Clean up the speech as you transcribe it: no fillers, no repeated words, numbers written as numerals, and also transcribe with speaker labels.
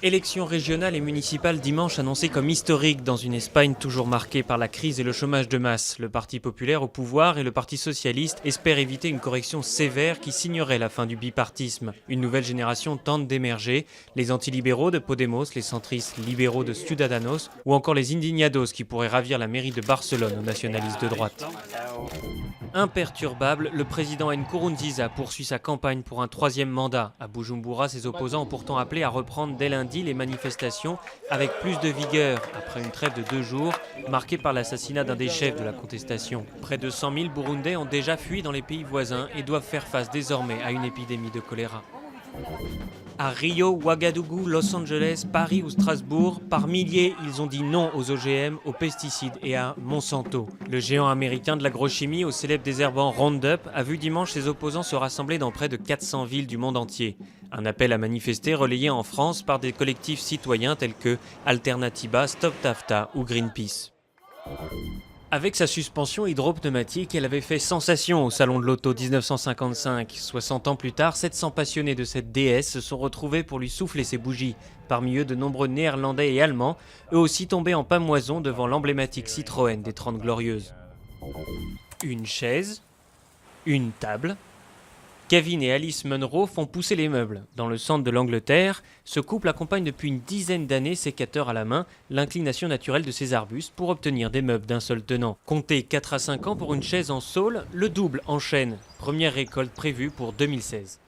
Speaker 1: Élections régionales et municipales dimanche annoncées comme historiques dans une Espagne toujours marquée par la crise et le chômage de masse. Le Parti populaire au pouvoir et le Parti socialiste espèrent éviter une correction sévère qui signerait la fin du bipartisme. Une nouvelle génération tente d'émerger. Les antilibéraux de Podemos, les centristes libéraux de Ciudadanos ou encore les indignados qui pourraient ravir la mairie de Barcelone aux nationalistes de droite. Imperturbable, le président Nkurunziza poursuit sa campagne pour un troisième mandat. À Bujumbura, ses opposants ont pourtant appelé à reprendre dès lundi les manifestations avec plus de vigueur, après une trêve de 2 jours, marquée par l'assassinat d'un des chefs de la contestation. Près de 100 000 Burundais ont déjà fui dans les pays voisins et doivent faire face désormais à une épidémie de choléra. À Rio, Ouagadougou, Los Angeles, Paris ou Strasbourg, par milliers, ils ont dit non aux OGM, aux pesticides et à Monsanto. Le géant américain de l'agrochimie, au célèbre désherbant Roundup, a vu dimanche ses opposants se rassembler dans près de 400 villes du monde entier. Un appel à manifester relayé en France par des collectifs citoyens tels que Alternativa, Stop Tafta ou Greenpeace. Avec sa suspension hydropneumatique, elle avait fait sensation au Salon de l'Auto 1955. 60 ans plus tard, 700 passionnés de cette déesse se sont retrouvés pour lui souffler ses bougies. Parmi eux, de nombreux Néerlandais et Allemands, eux aussi tombés en pâmoison devant l'emblématique Citroën des 30 Glorieuses. Une chaise, une table. Kevin et Alice Munro font pousser les meubles. Dans le centre de l'Angleterre, ce couple accompagne depuis une dizaine d'années, sécateur à la main, l'inclination naturelle de ces arbustes pour obtenir des meubles d'un seul tenant. Comptez 4 à 5 ans pour une chaise en saule, le double en chêne. Première récolte prévue pour 2016.